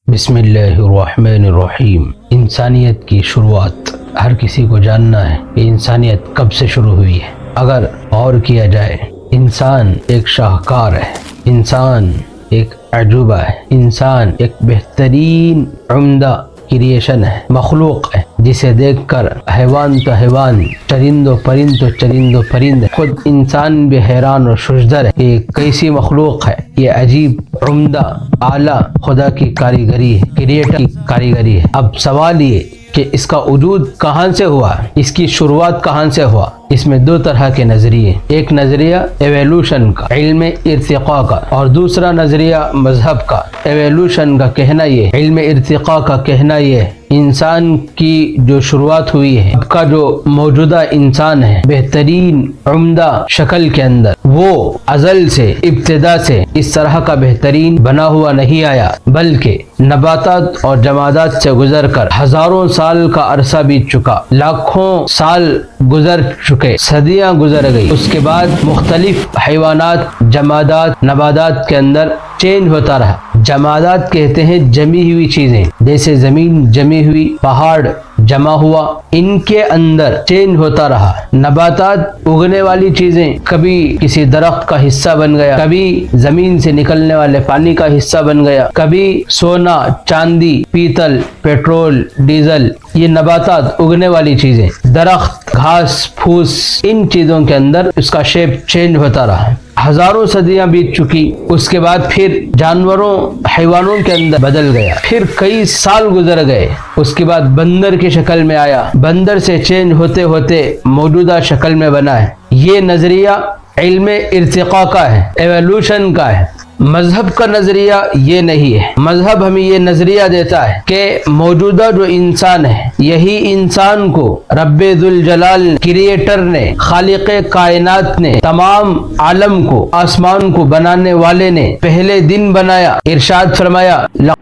بسم اللہ الرحمن الرحیم۔ انسانیت کی شروعات ہر کسی کو جاننا ہے کہ انسانیت کب سے شروع ہوئی ہے۔ اگر غور کیا جائے، انسان ایک شاہکار ہے، انسان ایک عجوبہ ہے، انسان ایک بہترین عمدہ کریشن ہے، مخلوق ہے، جسے دیکھ کر حیوان تو حیوان، چرند و پرند تو چرند و پرند ہے، خود انسان بھی حیران اور ششدر ہے کہ یہ کیسی مخلوق ہے، یہ عجیب، عمدہ، اعلیٰ خدا کی کاریگری ہے، کریٹر کی کاریگری ہے۔ اب سوال یہ کہ اس کا وجود کہاں سے ہوا، اس کی شروعات کہاں سے ہوا؟ اس میں دو طرح کے نظریے، ایک نظریہ ایوولوشن کا، علم ارتقاء کا، اور دوسرا نظریہ مذہب کا۔ ایوولوشن کا کہنا یہ، علم ارتقاء کا کہنا یہ، انسان کی جو شروعات ہوئی ہے، اب کا جو موجودہ انسان ہے بہترین عمدہ شکل کے اندر، وہ ازل سے، ابتدا سے اس طرح کا بہترین بنا ہوا نہیں آیا، بلکہ نباتات اور جمادات سے گزر کر ہزاروں سال کا عرصہ بیت چکا، لاکھوں سال گزر چکے، صدیاں گزر گئی، اس کے بعد مختلف حیوانات، جمادات، نباتات کے اندر چینج ہوتا رہا۔ جمادات کہتے ہیں جمی ہوئی چیزیں، جیسے زمین جمی ہوئی، پہاڑ جمع ہوا، ان کے اندر چینج ہوتا رہا۔ نباتات، اگنے والی چیزیں، کبھی کسی درخت کا حصہ بن گیا، کبھی زمین سے نکلنے والے پانی کا حصہ بن گیا، کبھی سونا، چاندی، پیتل، پیٹرول، ڈیزل، یہ نباتات، اگنے والی چیزیں، درخت، گھاس پھوس، ان چیزوں کے اندر اس کا شیپ چینج ہوتا رہا۔ ہزاروں صدیاں بیت چکی، اس کے بعد پھر جانوروں، حیوانوں کے اندر بدل گیا، پھر کئی سال گزر گئے، اس کے بعد بندر کی شکل میں آیا، بندر سے چینج ہوتے ہوتے موجودہ شکل میں بنا ہے۔ یہ نظریہ علم ارتقاء کا ہے، ایوولوشن کا ہے۔ مذہب کا نظریہ یہ نہیں ہے۔ مذہب ہمیں یہ نظریہ دیتا ہے کہ موجودہ جو انسان ہے، یہی انسان کو رب ذوالجلال کریٹر نے، خالق کائنات نے، تمام عالم کو، آسمان کو بنانے والے نے پہلے دن بنایا۔ ارشاد فرمایا،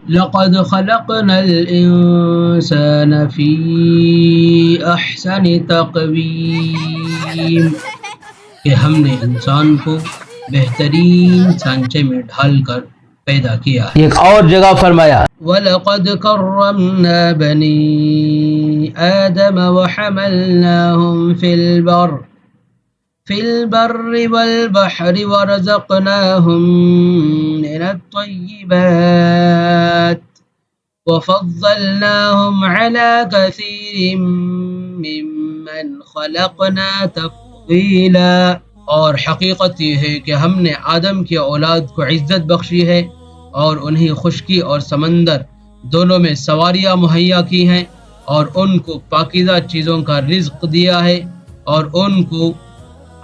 لقد خلقنا الانسان فی احسن تقویم، کہ ہم نے انسان کو بہترین سانچے میں ڈھال کر پیدا کیا۔ ایک اور جگہ فرمایا، وَلَقَدْ كَرَّمْنَا بَنِي آدَمَ وَحَمَلْنَاهُمْ فِي الْبَرِّ وَالْبَحْرِ وَرَزَقْنَاهُمْ مِنَ الطَّيِّبَاتِ وَفَضَّلْنَاهُمْ عَلَى كَثِيرٍ مِّمَّنْ خَلَقْنَا تَفْضِيلًا۔ اور حقیقت یہ ہے کہ ہم نے آدم کی اولاد کو عزت بخشی ہے، اور انہیں خشکی اور سمندر دونوں میں سواریاں مہیا کی ہیں، اور ان کو پاکیزہ چیزوں کا رزق دیا ہے، اور ان کو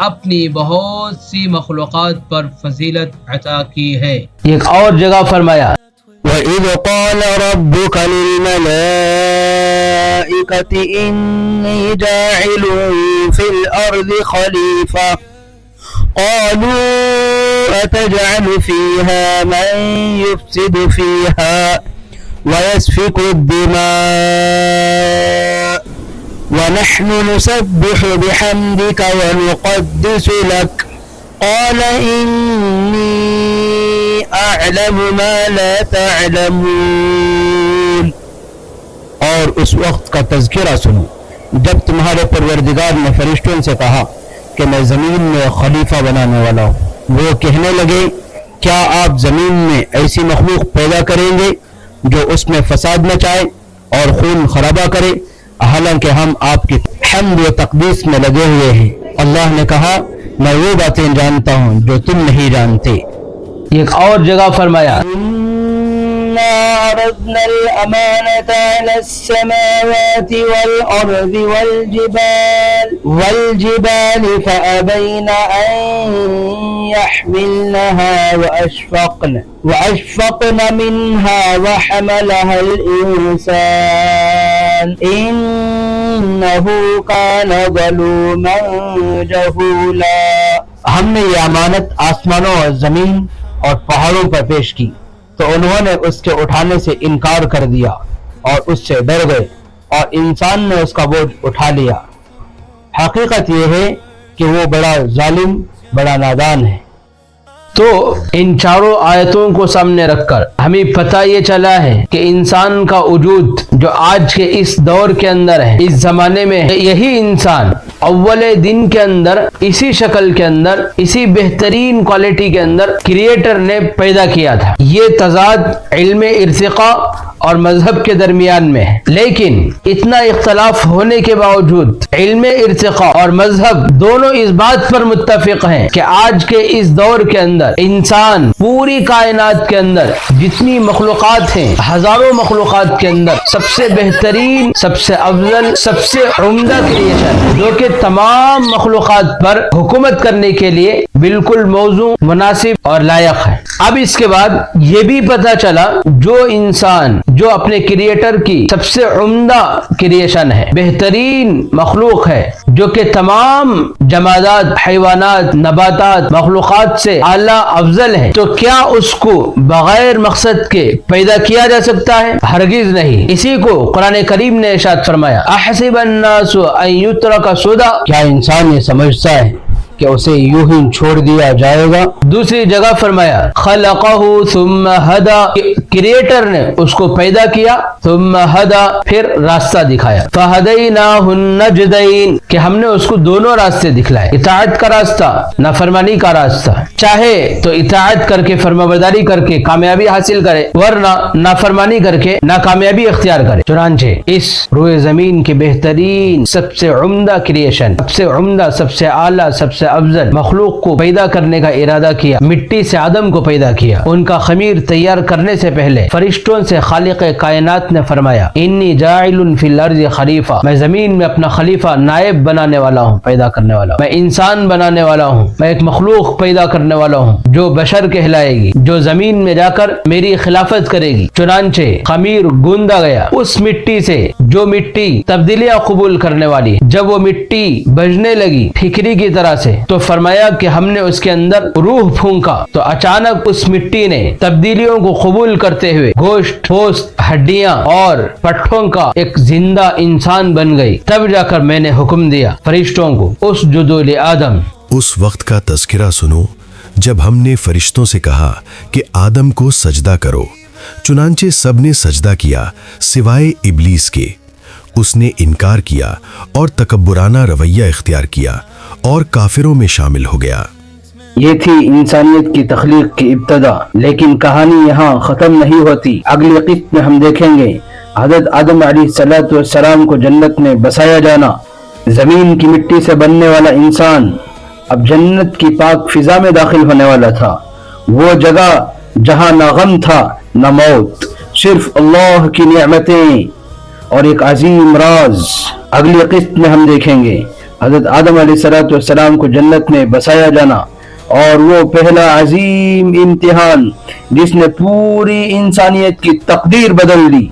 اپنی بہت سی مخلوقات پر فضیلت عطا کی ہے۔ ایک اور جگہ فرمایا، وَإِذْ قَالَ رَبُّكَ لِلْمَلَائِكَةِ إِنِّي جَاعِلٌ فِي الْأَرْضِ خَلِيفَةً قالوا أتجعل فيها من يفسد فيها ويسفك الدماء ونحن نسبح بحمدك ونقدس لك قال إني أعلم ما لا تعلمون۔ اور اس وقت کا تذکرہ سنو جب تمہارے پروردگار نے فرشتوں سے کہا کہ میں زمین میں خلیفہ بنانے والا ہوں۔ وہ کہنے لگے، کیا آپ زمین میں ایسی مخلوق پیدا کریں گے جو اس میں فساد مچائے اور خون خرابہ کرے، حالانکہ ہم آپ کی حمد و تقدیس میں لگے ہوئے ہیں۔ اللہ نے کہا، میں وہ باتیں جانتا ہوں جو تم نہیں جانتے۔ ایک اور جگہ فرمایا، عرضنا الأمانة على السماوات والأرض والجبال فأبين أن يحملنها وأشفقن منها وحملها الإنسان إنه كان ظلوما جهولا۔ ہم نے یہ امانت آسمانوں اور زمین اور پہاڑوں پر پیش کی، تو انہوں نے اس کے اٹھانے سے انکار کر دیا اور اس سے ڈر گئے، اور انسان نے اس کا بوجھ اٹھا لیا۔ حقیقت یہ ہے کہ وہ بڑا ظالم، بڑا نادان ہے۔ تو ان چاروں آیتوں کو سامنے رکھ کر ہمیں پتہ یہ چلا ہے کہ انسان کا وجود جو آج کے اس دور کے اندر ہے، اس زمانے میں ہے، یہی انسان اول دن کے اندر اسی شکل کے اندر اسی بہترین کوالٹی کے اندر کریٹر نے پیدا کیا تھا۔ یہ تضاد علم ارتقاء اور مذہب کے درمیان میں ہے، لیکن اتنا اختلاف ہونے کے باوجود علم ارتقاء اور مذہب دونوں اس بات پر متفق ہیں کہ آج کے اس دور کے اندر انسان پوری کائنات کے اندر جتنی مخلوقات ہیں، ہزاروں مخلوقات کے اندر سب سے بہترین، سب سے افضل، سب سے عمدہ کریشن جو کہ تمام مخلوقات پر حکومت کرنے کے لیے بالکل موزوں، مناسب اور لائق ہے۔ اب اس کے بعد یہ بھی پتہ چلا جو انسان جو اپنے کریٹر کی سب سے عمدہ کریشن ہے، بہترین مخلوق ہے، جو کہ تمام جمادات، حیوانات، نباتات، مخلوقات سے اعلیٰ افضل ہے، تو کیا اس کو بغیر مقصد کے پیدا کیا جا سکتا ہے؟ ہرگز نہیں۔ اسی کو قرآن کریم نے ارشاد فرمایا، احسب الناس ان یترک سدی، کیا انسان یہ سمجھتا ہے کہ اسے یوں ہی چھوڑ دیا جائے گا؟ دوسری جگہ فرمایا خلقہ ثم ہدی، کریٹر نے اس کو پیدا کیا، ثم ہدی، پھر راستہ دکھایا، فہدیناہ النجدین، کہ ہم نے اس کو دونوں راستے دکھلائے، اطاعت کا راستہ، نافرمانی کا راستہ، چاہے تو اطاعت کر کے فرمانبرداری کر کے کامیابی حاصل کرے، ورنہ نافرمانی کر کے ناکامیابی اختیار کرے۔ چنانچہ اس روئے زمین کے بہترین، سب سے عمدہ کریشن، سب سے عمدہ، سب سے اعلیٰ، سب سے افضل مخلوق کو پیدا کرنے کا ارادہ کیا، مٹی سے آدم کو پیدا کیا۔ ان کا خمیر تیار کرنے سے پہلے فرشتوں سے خالق کائنات نے فرمایا، انی جاعل فی الارض خلیفہ، میں زمین میں اپنا خلیفہ، نائب بنانے والا ہوں، پیدا کرنے والا ہوں، میں انسان بنانے والا ہوں، میں ایک مخلوق پیدا کرنے والا ہوں جو بشر کہلائے گی، جو زمین میں جا کر میری خلافت کرے گی۔ چنانچہ خمیر گوندا گیا اس مٹی سے جو مٹی تبدیلیاں قبول کرنے والی، جب وہ مٹی بجنے لگی ٹھیکری کی طرح سے، تو فرمایا کہ ہم نے اس کے اندر روح پھونکا، تو اچانک اس مٹی نے تبدیلیوں کو قبول کرتے ہوئے گوشت، پوست، ہڈیاں اور پٹھوں کا ایک زندہ انسان بن گئی۔ تب جا کر میں نے حکم دیا فرشتوں کو، اسجدوا لآدم۔ اس وقت کا تذکرہ سنو جب ہم نے فرشتوں سے کہا کہ آدم کو سجدہ کرو، چنانچہ سب نے سجدہ کیا سوائے ابلیس کے۔ اس نے انکار کیا اور تکبرانہ رویہ اختیار کیا اور کافروں میں شامل ہو گیا۔ یہ تھی انسانیت کی تخلیق کی ابتدا، لیکن کہانی یہاں ختم نہیں ہوتی۔ اگلی قسط میں ہم دیکھیں گے حضرت آدم علیہ السلام کو جنت میں بسایا جانا، زمین کی مٹی سے بننے والا انسان اب جنت کی پاک فضا میں داخل ہونے والا تھا، وہ جگہ جہاں نہ غم تھا نہ موت، صرف اللہ کی نعمتیں اور ایک عظیم راز۔ اگلی قسط میں ہم دیکھیں گے حضرت آدم علیہ السلام کو جنت میں بسایا جانا اور وہ پہلا عظیم امتحان جس نے پوری انسانیت کی تقدیر بدل دی۔